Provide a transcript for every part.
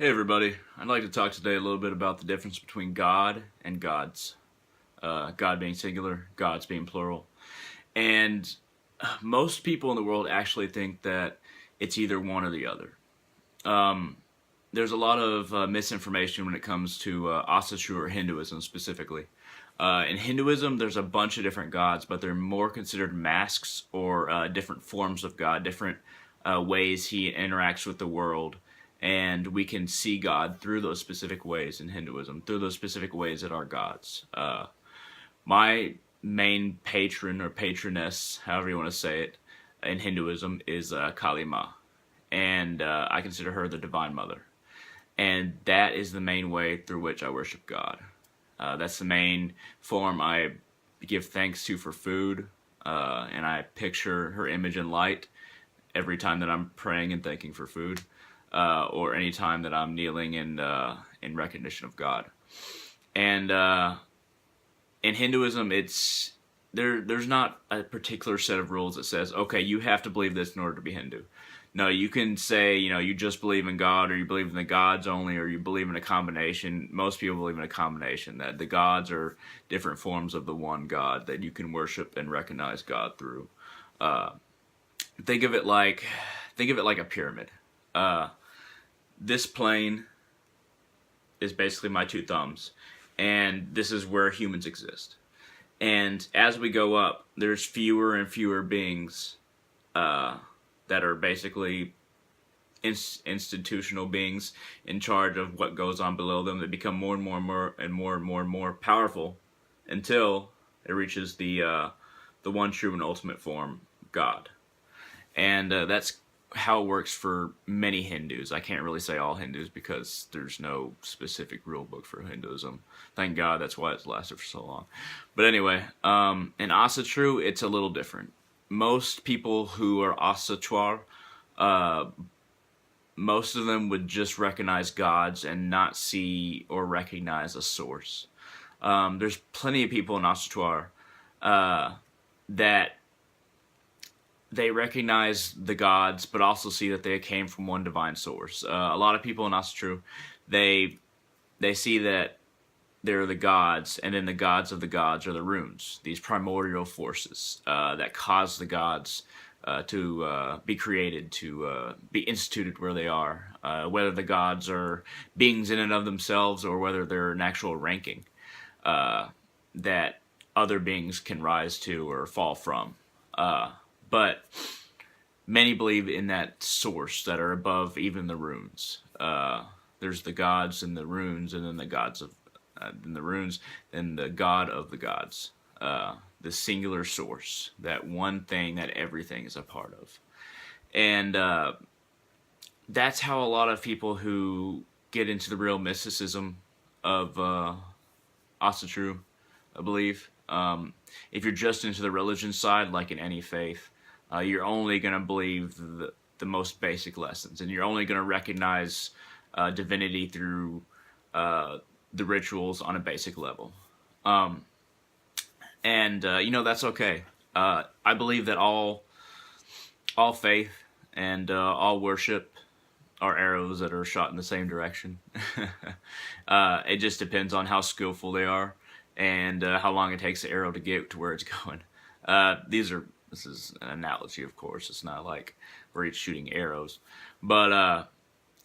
Hey everybody, I'd like to talk today a little bit about the difference between God and gods. God being singular, gods being plural. And most people in the world actually think that it's either one or the other. Um, there's a lot of misinformation when it comes to Asatru or Hinduism specifically. In Hinduism, there's a bunch of different gods, but they're more considered masks or different forms of God, different ways he interacts with the world. And we can see God through those specific ways in Hinduism, through those specific ways that are gods. My main patron or patroness, however you want to say it, in Hinduism is Kali Ma. And I consider her the Divine Mother. And that is the main way through which I worship God. That's the main form I give thanks to for food, and I picture her image in light every time that I'm praying and thanking for food, or any time that I'm kneeling in recognition of God. And in Hinduism, there's not a particular set of rules that says, okay, you have to believe this in order to be Hindu. No, you can say, you just believe in God, or you believe in the gods only, or you believe in a combination. Most people believe in a combination, that the gods are different forms of the one God that you can worship and recognize God through. Uh, think of it like a pyramid. Uh, this plane is basically my two thumbs, and this is where humans exist. And as we go up, there's fewer and fewer beings that are basically institutional beings in charge of what goes on below them, that become more and more and more and more and more and more powerful until it reaches the one true and ultimate form, God. And that's how it works for many Hindus. I can't really say all Hindus because there's no specific rule book for Hinduism. Thank God, that's why it's lasted for so long. But anyway, in Asatru, it's a little different. Most people who are Asatwar, most of them would just recognize gods and not see or recognize a source. There's plenty of people in Asatwar that they recognize the gods, but also see that they came from one divine source. A lot of people in Asatru, they see that they're the gods, and then the gods of the gods are the runes, these primordial forces that cause the gods to be created, to be instituted where they are, whether the gods are beings in and of themselves or whether they're an actual ranking that other beings can rise to or fall from. But many believe in that source that are above even the runes. There's the gods and the runes, and then the gods of in the runes, and the God of the gods, the singular source, that one thing that everything is a part of. And that's how a lot of people who get into the real mysticism of Asatru, I believe. If you're just into the religion side, like in any faith, you're only going to believe the most basic lessons, and you're only going to recognize divinity through the rituals on a basic level. And that's okay. I believe that all faith and all worship are arrows that are shot in the same direction. It just depends on how skillful they are and how long it takes the arrow to get to where it's going. This is an analogy, of course. It's not like we're each shooting arrows, but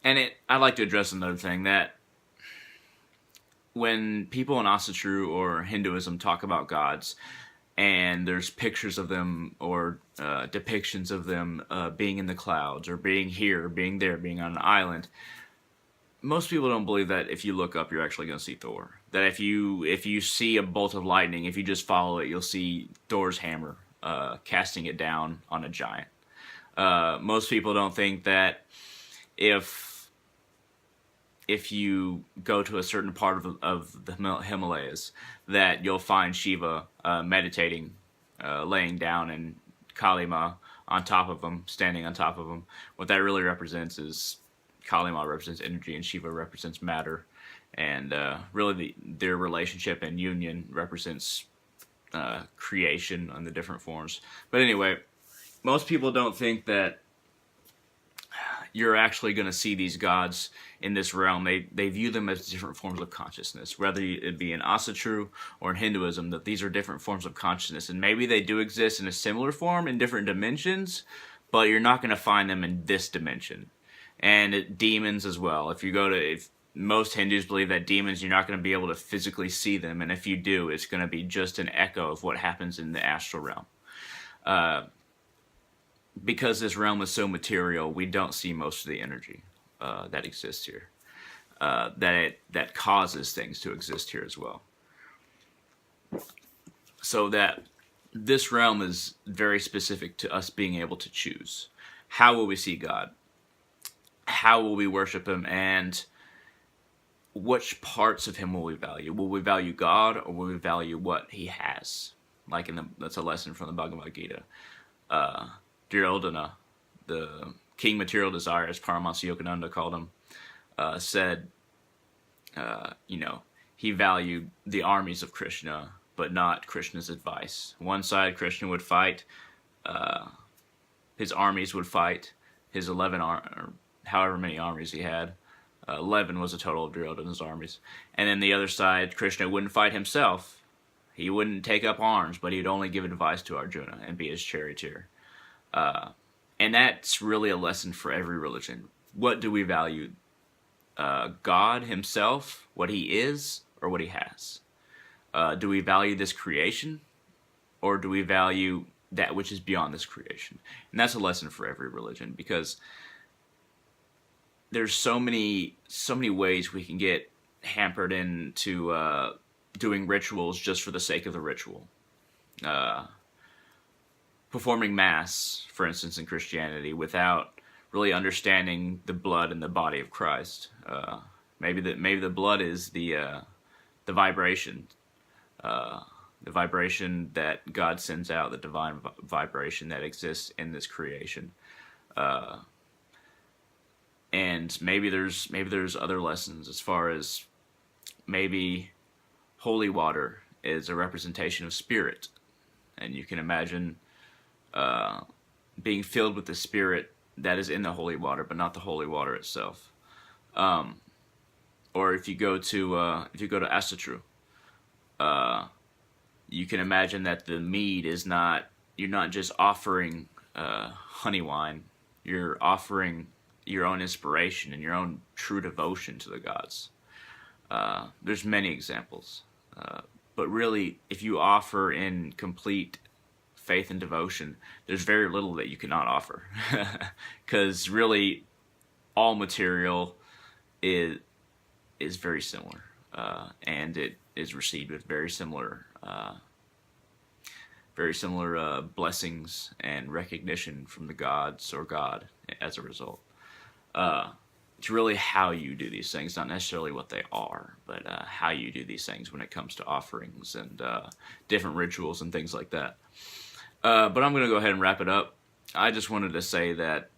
I'd like to address another thing, that when people in Asatru or Hinduism talk about gods, and there's pictures of them or depictions of them being in the clouds or being here, being there, being on an island, most people don't believe that if you look up, you're actually going to see Thor. That if you see a bolt of lightning, if you just follow it, you'll see Thor's hammer casting it down on a giant. Most people don't think that if you go to a certain part of the Himalayas, that you'll find Shiva meditating, laying down, and Kali Ma on top of him, standing on top of him. What that really represents is Kali Ma represents energy and Shiva represents matter. And really their relationship and union represents creation on the different forms. But anyway, most people don't think that you're actually going to see these gods in this realm. They view them as different forms of consciousness, whether it be in Asatru or in Hinduism, that these are different forms of consciousness. And maybe they do exist in a similar form in different dimensions, but you're not going to find them in this dimension. And demons as well. If most Hindus believe that demons, you're not going to be able to physically see them, and if you do, it's going to be just an echo of what happens in the astral realm. Because this realm is so material, we don't see most of the energy that exists here. That causes things to exist here as well. So that this realm is very specific to us being able to choose. How will we see God? How will we worship Him? And which parts of Him will we value? Will we value God, or will we value what He has? That's a lesson from the Bhagavad Gita. Duryodhana, the King Material Desire, as Paramahansa Yogananda called him, said, he valued the armies of Krishna, but not Krishna's advice. One side, Krishna would fight, his armies would fight, his 11 or however many armies he had. 11 was the total of Duryodhana's armies. And then the other side, Krishna wouldn't fight himself. He wouldn't take up arms, but he'd only give advice to Arjuna and be his charioteer. And that's really a lesson for every religion. What do we value? God Himself, what He is, or what He has? Do we value this creation, or do we value that which is beyond this creation? And that's a lesson for every religion, because there's so many ways we can get hampered into doing rituals just for the sake of the ritual. Performing Mass, for instance, in Christianity, without really understanding the blood and the body of Christ. Maybe the blood is the vibration, the vibration that God sends out, the divine vibration that exists in this creation. And maybe there's other lessons, as far as maybe holy water is a representation of spirit, and you can imagine being filled with the spirit that is in the holy water, but not the holy water itself. Or if you go to Asatru, you can imagine that the mead is not, you're not just offering honey wine, you're offering your own inspiration and your own true devotion to the gods. There's many examples, but really, if you offer in complete faith and devotion, there's very little that you cannot offer, because really all material is very similar, and it is received with very similar blessings and recognition from the gods or God as a result. It's really how you do these things, not necessarily what they are, but how you do these things when it comes to offerings and different rituals and things like that. But I'm going to go ahead and wrap it up. I just wanted to say that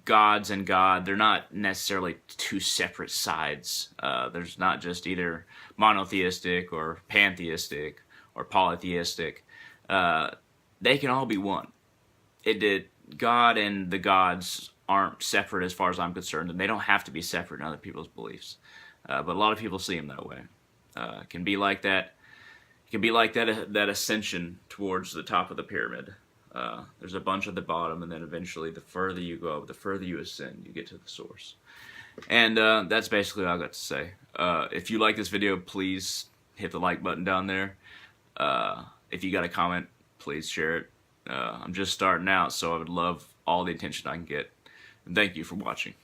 gods and God, they're not necessarily two separate sides. There's not just either monotheistic or pantheistic or polytheistic. They can all be one. God and the gods aren't separate as far as I'm concerned, and they don't have to be separate in other people's beliefs. But a lot of people see them that way. It can be like that. It can be like that ascension towards the top of the pyramid. There's a bunch at the bottom, and then eventually, the further you go, the further you ascend, you get to the source. And that's basically all I got to say. If you like this video, please hit the like button down there. If you got a comment, please share it. I'm just starting out, so I would love all the attention I can get. And thank you for watching.